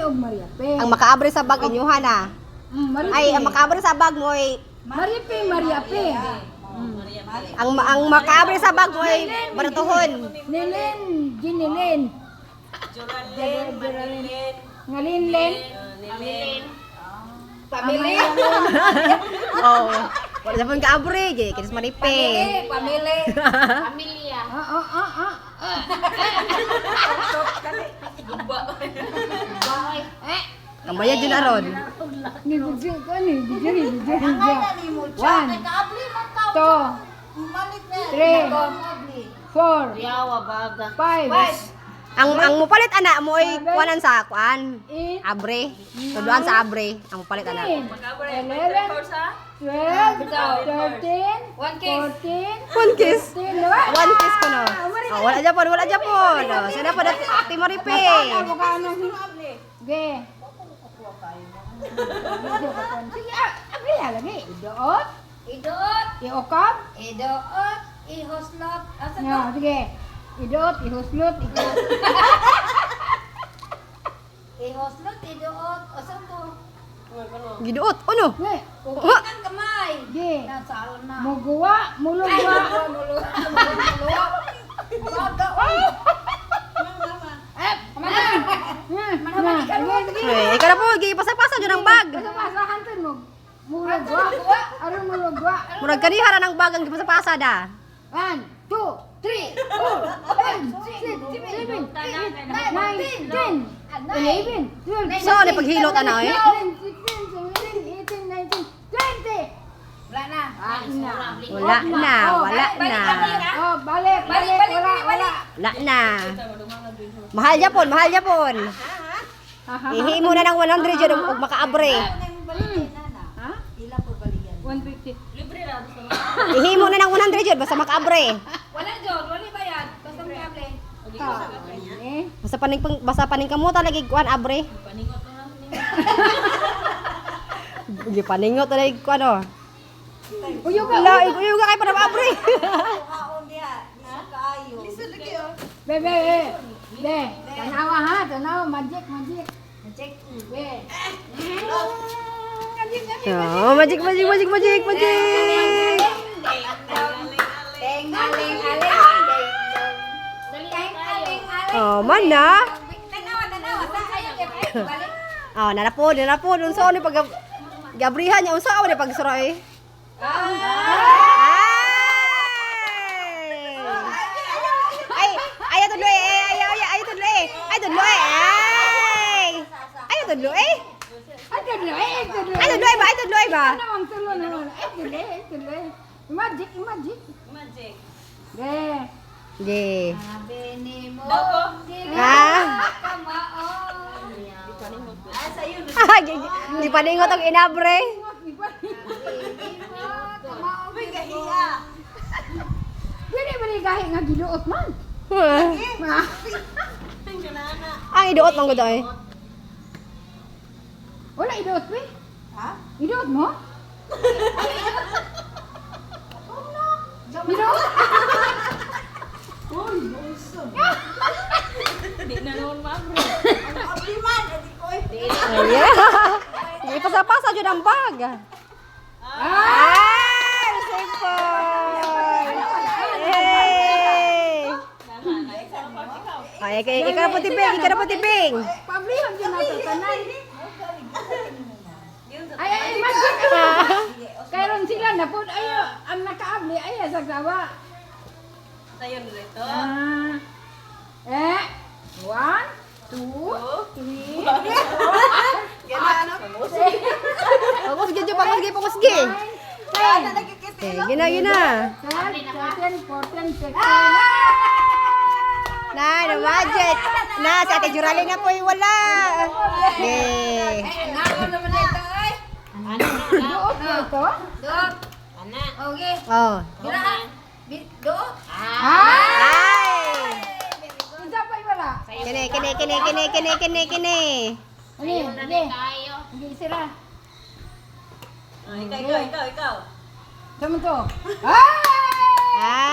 Mariape. Ang makaabre sa bag inyuhan ah. Mariape. Ay, ang makaabre sa bag mo ay Mariape. ang makaabre sa bag mo ay baratuhon. Nilin, Ginilin. Ngalinlen. Pamilya. Oh. Wala sa pun kaabre, jadi kinis maripe. Pamilya. Ang bayad yun aron. Ni bujur ko ni, bujur. 1, 2, 3, 4, Yawa baga. 5, Ang mupalit anak mo ay kuanan sa kuan. 8, Abre. Tuduan sa abre. Ang mupalit anak. 11, 12, 13, 14, One kiss. 15, diba? One kiss ko no. Oh, wala Japon, wala Japon. Oh, sana pa dati maripe. Ge. Sige, abri lagi. Idoot, iokap. Ihoslot. Asa Ya, sige. Idoot, ihuslot, Ihoslot, idoot. Asa to? Giduot. Ano? Ge. Ukikan kamay. Ge. Nasa alam na. Muguwa, mulugwa. Eh, ikaw na po, gipasa-pasa dyan ang bag. Pasahan to mo. Mulugwa. Aron mulugwa. Murag kanihara ng bag ang gipasa-pasa da. 1, 2, 3, 4, 5, 6, 7, 8, 9, 10, 11, 12, So, ano paghilot ana eh? 16, 17, 18, 19, 20. Wala na. Wala na, wala na. Oh, balik, wala. Wala na. Mahal Japon, mahal Japon. Ihimo na ng 100 dyan ug makaabre. Ha? 150. Ihimo na ng 100 dyan basta makaabre. Wala John, wala bayad. Basta may able. Basta paning kamo talagi kuan abre. Gi paningot talagi kuan oh. Uyog ka. Uyuga kay para abre. Be. Tanawa ha, tanawa. Magic. Be. Oh, magic. Oh, mana? Tanawa. Sa ayaw balik. Oh, nanapod. Unsa ni pag gabrihan niya unsa ni pag suroy? Ay tudloy. Ay tudloy. Ay tudloy ba? Tanawang tulo naman. Tuloy. Magic. Be. Di. Sabi ni mo. Ha? Kamaon. Di paningot ang inabre. Pwede ba ni gahi nga giduot man? Ang iduot man gud ay. Wala iduot pe? Ha? Iduot mo? Iduot? Ay, ipasa-pasa jud ang bag. Ay, simple. Ay, ikaw na po tibing. Pablihan din nato tanan. Ay, magic. Kayron sila na po ayo ang nakaabli ay sa gawa. Sayon dito. 1, 2, 3. Pagusgi. Gina. 13, 14, 15. Na budget. Na sa Ate Jurali na po wala. Nako naman ito ay. Duot mo ito? Dok. Ana. Okay. Oh. Dok. Dok. Ay. Isa pa wala. Kini. Ani, hindi sira. Ikaw. Sama to. Ah!